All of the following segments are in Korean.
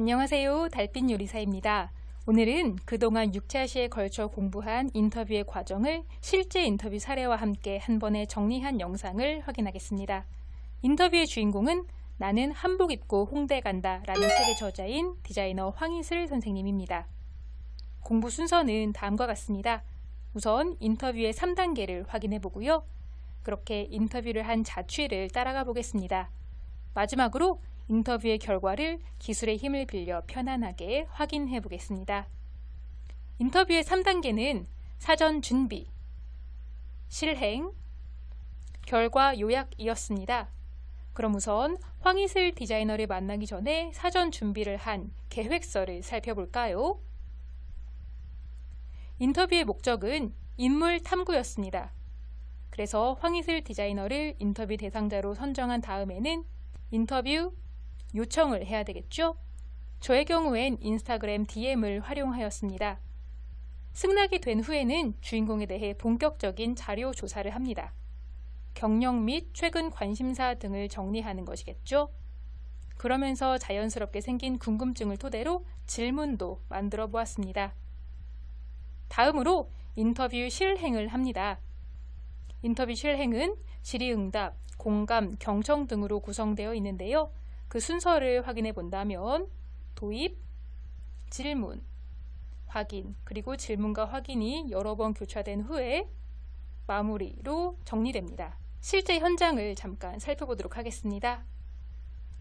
안녕하세요. 달빛 요리사입니다. 오늘은 그동안 6차시에 걸쳐 공부한 인터뷰의 과정을 실제 인터뷰 사례와 함께 한 번에 정리한 영상을 확인하겠습니다. 인터뷰의 주인공은 나는 한복 입고 홍대 간다 라는 책의 저자인 디자이너 황희슬 선생님입니다. 공부 순서는 다음과 같습니다. 우선 인터뷰의 3단계를 확인해 보고요. 그렇게 인터뷰를 한 자취를 따라가 보겠습니다. 마지막으로 인터뷰의 결과를 기술의 힘을 빌려 편안하게 확인해 보겠습니다. 인터뷰의 3단계는 사전 준비, 실행, 결과 요약이었습니다. 그럼 우선 황희슬 디자이너를 만나기 전에 사전 준비를 한 계획서를 살펴볼까요? 인터뷰의 목적은 인물 탐구였습니다. 그래서 황희슬 디자이너를 인터뷰 대상자로 선정한 다음에는 인터뷰 요청을 해야 되겠죠? 저의 경우엔 인스타그램 DM을 활용하였습니다. 승낙이 된 후에는 주인공에 대해 본격적인 자료 조사를 합니다. 경력 및 최근 관심사 등을 정리하는 것이겠죠? 그러면서 자연스럽게 생긴 궁금증을 토대로 질문도 만들어 보았습니다. 다음으로 인터뷰 실행을 합니다. 인터뷰 실행은 질의응답, 공감, 경청 등으로 구성되어 있는데요. 그 순서를 확인해 본다면 도입, 질문, 확인, 그리고 질문과 확인이 여러 번 교차된 후에 마무리로 정리됩니다. 실제 현장을 잠깐 살펴보도록 하겠습니다.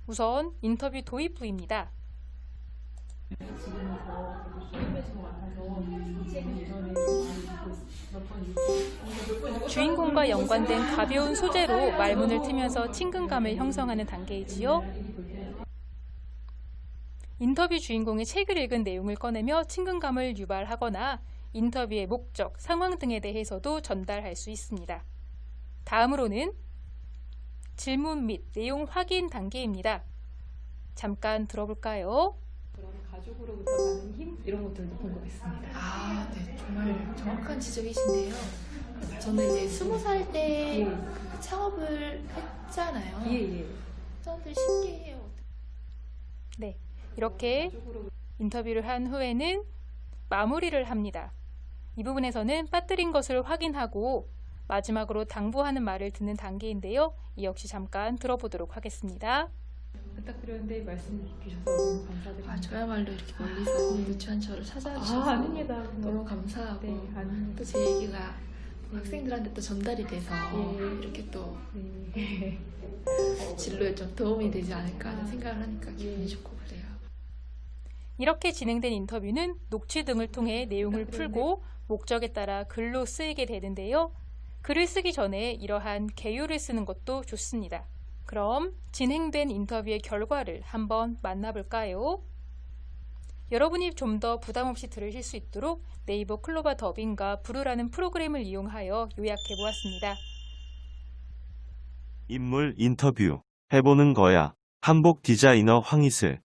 우선 인터뷰 도입부입니다. 주인공과 연관된 가벼운 소재로 말문을 트면서 친근감을 형성하는 단계이지요. 인터뷰 주인공의 책을 읽은 내용을 꺼내며 친근감을 유발하거나 인터뷰의 목적, 상황 등에 대해서도 전달할 수 있습니다. 다음으로는 질문 및 내용 확인 단계입니다. 잠깐 들어볼까요? 그런 가족으로부터 가는 힘 이런 것들도 궁금했습니다. 네, 정말 정확한 지적이신데요. 저는 이제 20살 때 창업을 했잖아요. 예. 사람들 신기해요. 네, 이렇게 인터뷰를 한 후에는 마무리를 합니다. 이 부분에서는 빠뜨린 것을 확인하고 마지막으로 당부하는 말을 듣는 단계인데요. 이 역시 잠깐 들어보도록 하겠습니다. 부탁드렸는데 말씀 주셔서 너무 감사드립니다. 저야말로 이렇게 멀리서 유치원 저를 찾아주셔서 아닙니다. 너무 감사하고 네, 아닙니다. 또 제 얘기가 학생들한테 또 전달이 돼서 이렇게 또 진로에 좀 도움이 되지 않을까 하는 생각을 하니까 기분이 좋고 그래요. 이렇게 진행된 인터뷰는 녹취 등을 통해 내용을 풀고 목적에 따라 글로 쓰이게 되는데요. 글을 쓰기 전에 이러한 개요를 쓰는 것도 좋습니다. 그럼 진행된 인터뷰의 결과를 한번 만나볼까요? 여러분이 좀 더 부담없이 들으실 수 있도록 네이버 클로바 더빙과 브루라는 프로그램을 이용하여 요약해 보았습니다. 인물 인터뷰 해보는 거야. 한복 디자이너 황희슬.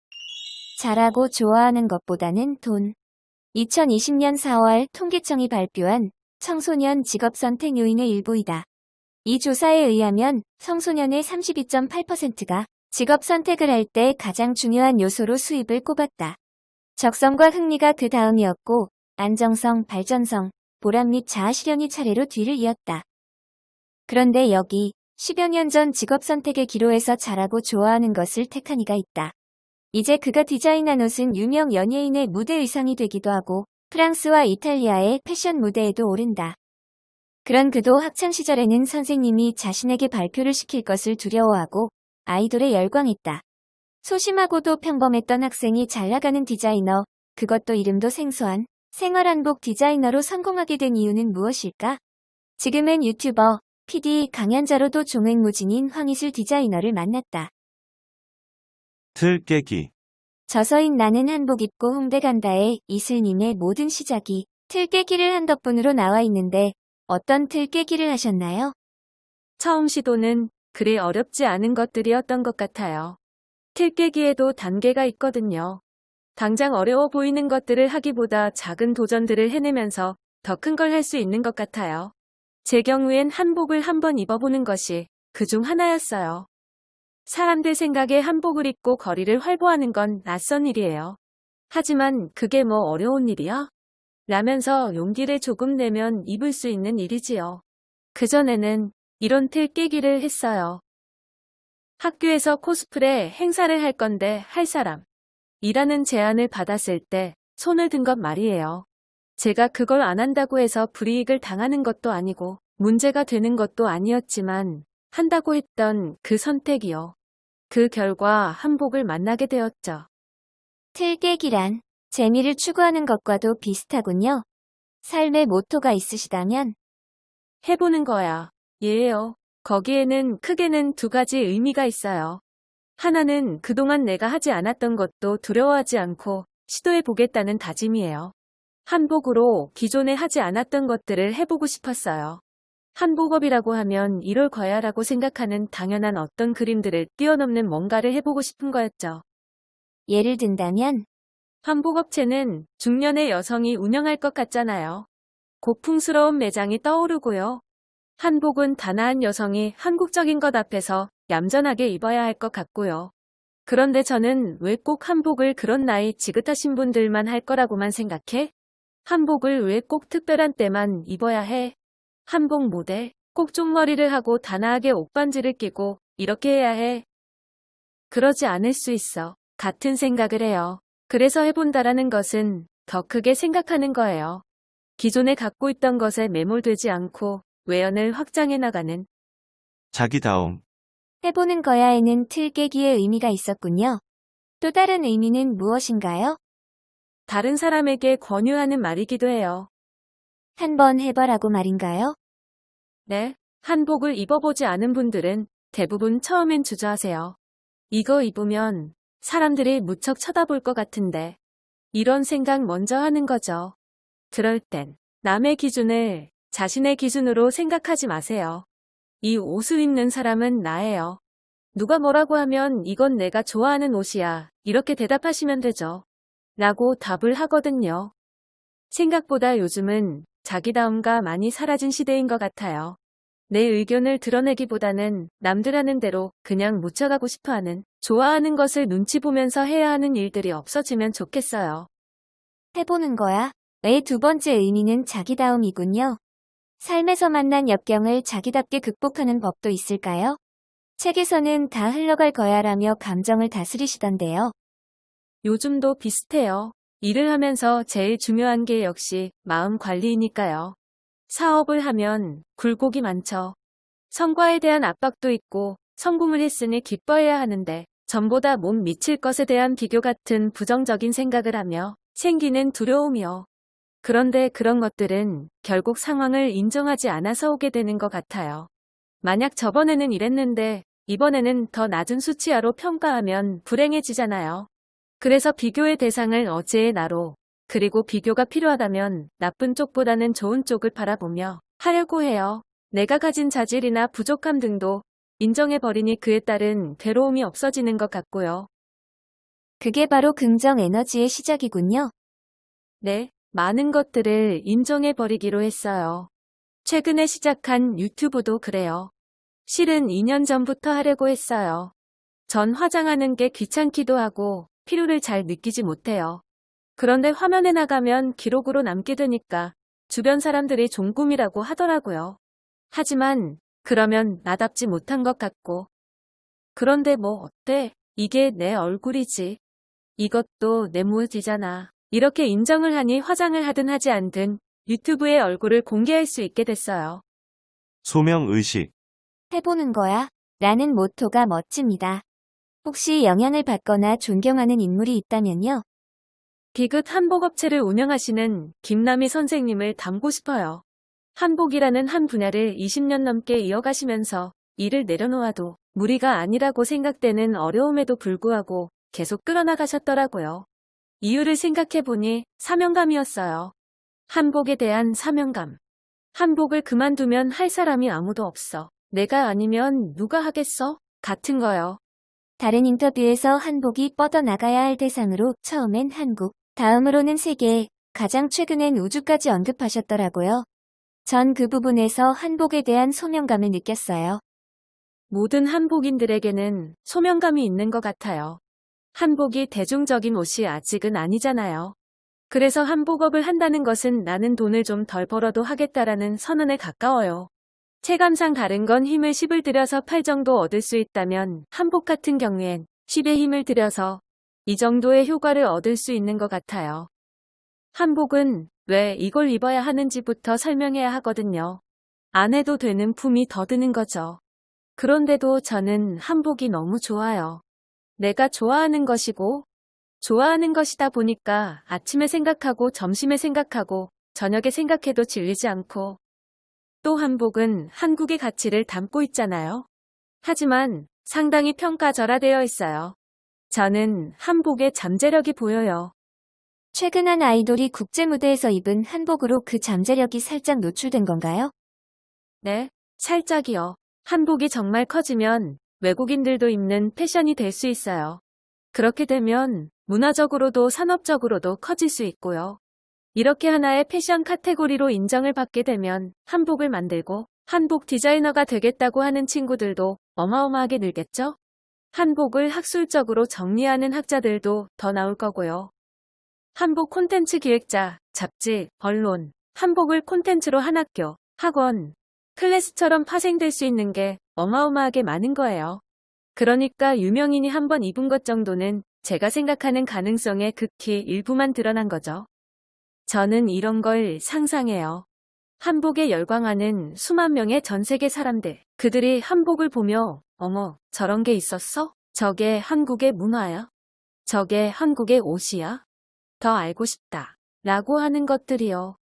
잘하고 좋아하는 것보다는 돈. 2020년 4월 통계청이 발표한 청소년 직업 선택 요인의 일부이다. 이 조사에 의하면 청소년의 32.8%가 직업 선택을 할 때 가장 중요한 요소로 수입을 꼽았다. 적성과 흥미가 그 다음이었고 안정성, 발전성, 보람 및 자아실현이 차례로 뒤를 이었다. 그런데 여기 10여 년 전 직업 선택의 기로에서 잘하고 좋아하는 것을 택한 이가 있다. 이제 그가 디자인한 옷은 유명 연예인의 무대 의상이 되기도 하고 프랑스와 이탈리아의 패션 무대에도 오른다. 그런 그도 학창시절에는 선생님이 자신에게 발표를 시킬 것을 두려워하고 아이돌에 열광했다. 소심하고도 평범했던 학생이 잘나가는 디자이너, 그것도 이름도 생소한 생활한복 디자이너로 성공하게 된 이유는 무엇일까? 지금은 유튜버, PD, 강연자로도 종횡무진인 황희슬 디자이너를 만났다. 틀 깨기. 저서인 나는 한복 입고 홍대 간다의 이슬님의 모든 시작이 틀 깨기를 한 덕분으로 나와 있는데 어떤 틀 깨기를 하셨나요? 처음 시도는 그리 어렵지 않은 것들이었던 것 같아요. 틀 깨기에도 단계가 있거든요. 당장 어려워 보이는 것들을 하기보다 작은 도전들을 해내면서 더 큰 걸 할 수 있는 것 같아요. 제 경우엔 한복을 한번 입어보는 것이 그중 하나였어요. 사람들 생각에 한복을 입고 거리를 활보하는 건 낯선 일이에요. 하지만 그게 뭐 어려운 일이야? 라면서 용기를 조금 내면 입을 수 있는 일이지요. 그전에는 이런 틀 깨기를 했어요. 학교에서 코스프레 행사를 할 건데 할 사람 이라는 제안을 받았을 때 손을 든 것 말이에요. 제가 그걸 안 한다고 해서 불이익을 당하는 것도 아니고 문제가 되는 것도 아니었지만 한다고 했던 그 선택이요. 그 결과 한복을 만나게 되었죠. 틀 깨기란 재미를 추구하는 것과도 비슷하군요. 삶의 모토가 있으시다면 해보는 거야. 예요. 거기에는 크게는 두 가지 의미가 있어요. 하나는 그동안 내가 하지 않았던 것도 두려워하지 않고 시도해보겠다는 다짐이에요. 한복으로 기존에 하지 않았던 것들을 해보고 싶었어요. 한복업이라고 하면 이럴 거야라고 생각하는 당연한 어떤 그림들을 뛰어넘는 뭔가를 해보고 싶은 거였죠. 예를 든다면 한복업체는 중년의 여성이 운영할 것 같잖아요. 고풍스러운 매장이 떠오르고요. 한복은 단아한 여성이 한국적인 것 앞에서 얌전하게 입어야 할 것 같고요. 그런데 저는 왜 꼭 한복을 그런 나이 지긋하신 분들만 할 거라고만 생각해? 한복을 왜 꼭 특별한 때만 입어야 해? 한복 모델, 꼭 쪽머리를 하고 단아하게 옷반지를 끼고 이렇게 해야 해? 그러지 않을 수 있어. 같은 생각을 해요. 그래서 해본다라는 것은 더 크게 생각하는 거예요. 기존에 갖고 있던 것에 매몰되지 않고 외연을 확장해 나가는 자기다움, 해보는 거야에는 틀 깨기의 의미가 있었군요. 또 다른 의미는 무엇인가요? 다른 사람에게 권유하는 말이기도 해요. 한번 해봐라고 말인가요? 네, 한복을 입어보지 않은 분들은 대부분 처음엔 주저하세요. 이거 입으면 사람들이 무척 쳐다볼 것 같은데 이런 생각 먼저 하는 거죠. 그럴 땐 남의 기준을 자신의 기준으로 생각하지 마세요. 이 옷을 입는 사람은 나예요. 누가 뭐라고 하면 이건 내가 좋아하는 옷이야. 이렇게 대답하시면 되죠. 라고 답을 하거든요. 생각보다 요즘은 자기다움과 많이 사라진 시대인 것 같아요. 내 의견을 드러내기보다는 남들 하는 대로 그냥 묻혀가고 싶어하는, 좋아하는 것을 눈치 보면서 해야 하는 일들이 없어지면 좋겠어요. 해보는 거야의 두 번째 의미는 자기다움이군요. 삶에서 만난 역경을 자기답게 극복하는 법도 있을까요? 책에서는 다 흘러갈 거야라며 감정을 다스리시던데요. 요즘도 비슷해요. 일을 하면서 제일 중요한 게 역시 마음 관리이니까요. 사업을 하면 굴곡이 많죠. 성과에 대한 압박도 있고 성공을 했으니 기뻐해야 하는데 전보다 못 미칠 것에 대한 비교 같은 부정적인 생각을 하며 생기는 두려움이요. 그런데 그런 것들은 결국 상황을 인정하지 않아서 오게 되는 것 같아요. 만약 저번에는 이랬는데 이번에는 더 낮은 수치야로 평가하면 불행해지잖아요. 그래서 비교의 대상을 어제의 나로, 그리고 비교가 필요하다면 나쁜 쪽보다는 좋은 쪽을 바라보며 하려고 해요. 내가 가진 자질이나 부족함 등도 인정해버리니 그에 따른 괴로움이 없어지는 것 같고요. 그게 바로 긍정 에너지의 시작이군요. 네, 많은 것들을 인정해버리기로 했어요. 최근에 시작한 유튜브도 그래요. 실은 2년 전부터 하려고 했어요. 전 화장하는 게 귀찮기도 하고 필요를 잘 느끼지 못해요. 그런데 화면에 나가면 기록으로 남게 되니까 주변 사람들이 종꿈이라고 하더라고요. 하지만 그러면 나답지 못한 것 같고. 그런데 뭐 어때? 이게 내 얼굴이지. 이것도 내 모습이잖아. 이렇게 인정을 하니 화장을 하든 하지 않든 유튜브에 얼굴을 공개할 수 있게 됐어요. 소명의식, 해보는 거야 라는 모토가 멋집니다. 혹시 영향을 받거나 존경하는 인물이 있다면요? 비긋 한복업체를 운영하시는 김남희 선생님을 닮고 싶어요. 한복이라는 한 분야를 20년 넘게 이어가시면서 일을 내려놓아도 무리가 아니라고 생각되는 어려움에도 불구하고 계속 끌어나가셨더라고요. 이유를 생각해보니 사명감이었어요. 한복에 대한 사명감. 한복을 그만두면 할 사람이 아무도 없어. 내가 아니면 누가 하겠어? 같은 거요. 다른 인터뷰에서 한복이 뻗어나가야 할 대상으로 처음엔 한국, 다음으로는 세계, 가장 최근엔 우주까지 언급하셨더라고요. 전 그 부분에서 한복에 대한 소명감을 느꼈어요. 모든 한복인들에게는 소명감이 있는 것 같아요. 한복이 대중적인 옷이 아직은 아니잖아요. 그래서 한복업을 한다는 것은 나는 돈을 좀 덜 벌어도 하겠다라는 선언에 가까워요. 체감상 다른 건 힘을 10을 들여서 팔 정도 얻을 수 있다면 한복 같은 경우엔 10의 힘을 들여서 이 정도의 효과를 얻을 수 있는 것 같아요. 한복은 왜 이걸 입어야 하는지부터 설명해야 하거든요. 안 해도 되는 품이 더 드는 거죠. 그런데도 저는 한복이 너무 좋아요. 내가 좋아하는 것이고, 좋아하는 것이다 보니까 아침에 생각하고 점심에 생각하고 저녁에 생각해도 질리지 않고, 또 한복은 한국의 가치를 담고 있잖아요. 하지만 상당히 평가절하되어 있어요. 저는 한복의 잠재력이 보여요. 최근 한 아이돌이 국제 무대에서 입은 한복으로 그 잠재력이 살짝 노출된 건가요? 네, 살짝이요. 한복이 정말 커지면 외국인들도 입는 패션이 될 수 있어요. 그렇게 되면 문화적으로도 산업적으로도 커질 수 있고요. 이렇게 하나의 패션 카테고리로 인정을 받게 되면 한복을 만들고 한복 디자이너가 되겠다고 하는 친구들도 어마어마하게 늘겠죠? 한복을 학술적으로 정리하는 학자들도 더 나올 거고요. 한복 콘텐츠 기획자, 잡지, 언론, 한복을 콘텐츠로 한 학교, 학원, 클래스처럼 파생될 수 있는 게 어마어마하게 많은 거예요. 그러니까 유명인이 한번 입은 것 정도는 제가 생각하는 가능성의 극히 일부만 드러난 거죠. 저는 이런 걸 상상해요. 한복에 열광하는 수만 명의 전 세계 사람들, 그들이 한복을 보며 어머, 저런 게 있었어? 저게 한국의 문화야? 저게 한국의 옷이야? 더 알고 싶다. 라고 하는 것들이요.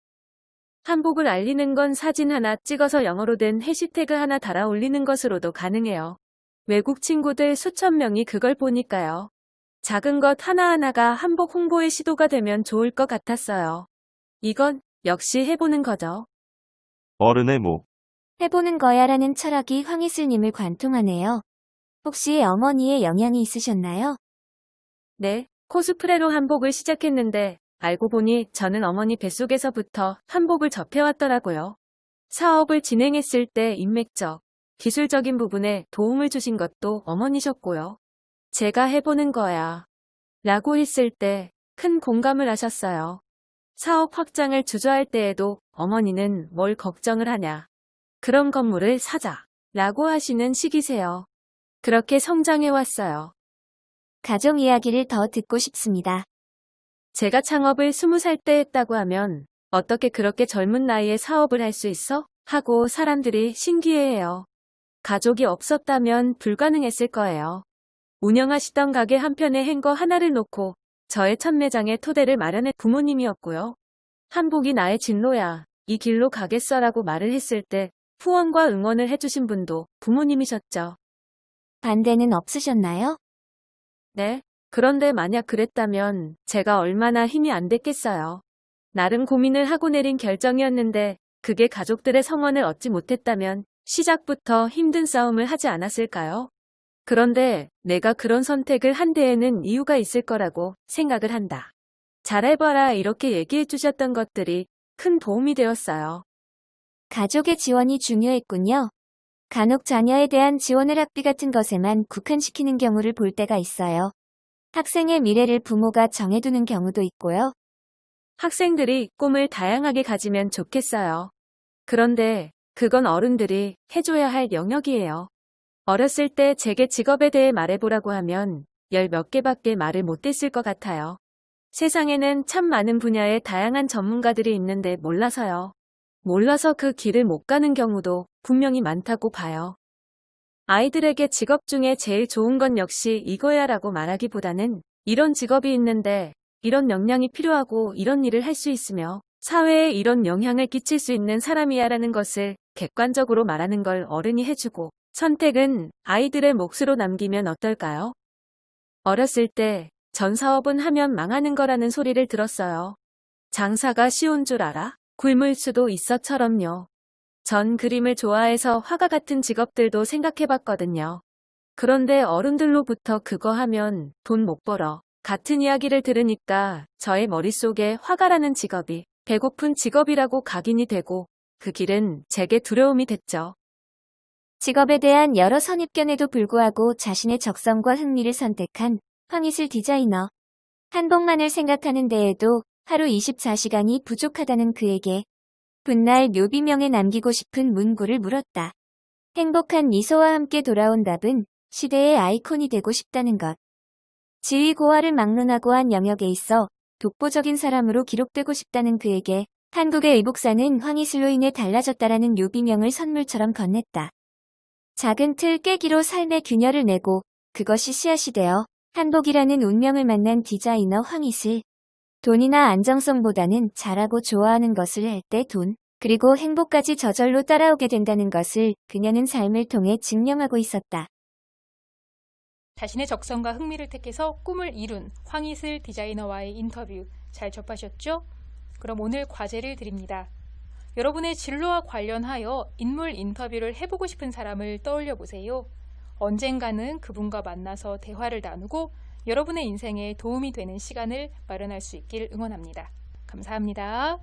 한복을 알리는 건 사진 하나 찍어서 영어로 된 해시태그 하나 달아 올리는 것으로도 가능해요. 외국 친구들 수천 명이 그걸 보니까요. 작은 것 하나하나가 한복 홍보의 시도가 되면 좋을 것 같았어요. 이건 역시 해보는 거죠. 어른의 목. 해보는 거야라는 철학이 황희슬님을 관통하네요. 혹시 어머니의 영향이 있으셨나요? 네, 코스프레로 한복을 시작했는데 알고 보니 저는 어머니 뱃속에서부터 한복을 접해왔더라고요. 사업을 진행했을 때 인맥적, 기술적인 부분에 도움을 주신 것도 어머니셨고요. 제가 해보는 거야 라고 했을 때 큰 공감을 하셨어요. 사업 확장을 주저할 때에도 어머니는 뭘 걱정을 하냐. 그런 건물을 사자 라고 하시는 시기세요. 그렇게 성장해왔어요. 가족 이야기를 더 듣고 싶습니다. 제가 창업을 20살 때 했다고 하면 어떻게 그렇게 젊은 나이에 사업을 할 수 있어? 하고 사람들이 신기해해요. 가족이 없었다면 불가능했을 거예요. 운영하시던 가게 한편에 행거 하나를 놓고 저의 첫 매장의 토대를 마련한 부모님이었고요. 한복이 나의 진로야. 이 길로 가겠어라고 말을 했을 때 후원과 응원을 해주신 분도 부모님이셨죠. 반대는 없으셨나요? 네. 그런데 만약 그랬다면 제가 얼마나 힘이 안 됐겠어요. 나름 고민을 하고 내린 결정이었는데 그게 가족들의 성원을 얻지 못했다면 시작부터 힘든 싸움을 하지 않았을까요? 그런데 내가 그런 선택을 한 데에는 이유가 있을 거라고 생각을 한다. 잘해봐라 이렇게 얘기해 주셨던 것들이 큰 도움이 되었어요. 가족의 지원이 중요했군요. 간혹 자녀에 대한 지원을 학비 같은 것에만 국한시키는 경우를 볼 때가 있어요. 학생의 미래를 부모가 정해두는 경우도 있고요. 학생들이 꿈을 다양하게 가지면 좋겠어요. 그런데 그건 어른들이 해줘야 할 영역이에요. 어렸을 때 제게 직업에 대해 말해보라고 하면 열 몇 개밖에 말을 못했을 것 같아요. 세상에는 참 많은 분야의 다양한 전문가들이 있는데 몰라서요. 몰라서 그 길을 못 가는 경우도 분명히 많다고 봐요. 아이들에게 직업 중에 제일 좋은 건 역시 이거야 라고 말하기보다는 이런 직업이 있는데 이런 역량이 필요하고 이런 일을 할 수 있으며 사회에 이런 영향을 끼칠 수 있는 사람이야 라는 것을 객관적으로 말하는 걸 어른이 해주고 선택은 아이들의 몫으로 남기면 어떨까요? 어렸을 때 전 사업은 하면 망하는 거라는 소리를 들었어요. 장사가 쉬운 줄 알아? 굶을 수도 있어처럼요. 전 그림을 좋아해서 화가 같은 직업들도 생각해봤거든요. 그런데 어른들로부터 그거 하면 돈 못 벌어. 같은 이야기를 들으니까 저의 머릿속에 화가라는 직업이 배고픈 직업이라고 각인이 되고 그 길은 제게 두려움이 됐죠. 직업에 대한 여러 선입견에도 불구하고 자신의 적성과 흥미를 선택한 황희슬 디자이너. 한복만을 생각하는 데에도 하루 24시간이 부족하다는 그에게 훗날 묘비명에 남기고 싶은 문구를 물었다. 행복한 미소와 함께 돌아온 답은 시대의 아이콘이 되고 싶다는 것. 지위 고하를 막론하고 한 영역에 있어 독보적인 사람으로 기록되고 싶다는 그에게 한국의 의복사는 황희슬로 인해 달라졌다라는 묘비명을 선물처럼 건넸다. 작은 틀 깨기로 삶의 균열을 내고 그것이 씨앗이 되어 한복이라는 운명을 만난 디자이너 황희슬. 돈이나 안정성보다는 잘하고 좋아하는 것을 할 때 돈, 그리고 행복까지 저절로 따라오게 된다는 것을 그녀는 삶을 통해 증명하고 있었다. 자신의 적성과 흥미를 택해서 꿈을 이룬 황희슬 디자이너와의 인터뷰 잘 접하셨죠? 그럼 오늘 과제를 드립니다. 여러분의 진로와 관련하여 인물 인터뷰를 해보고 싶은 사람을 떠올려 보세요. 언젠가는 그분과 만나서 대화를 나누고 여러분의 인생에 도움이 되는 시간을 마련할 수 있길 응원합니다. 감사합니다.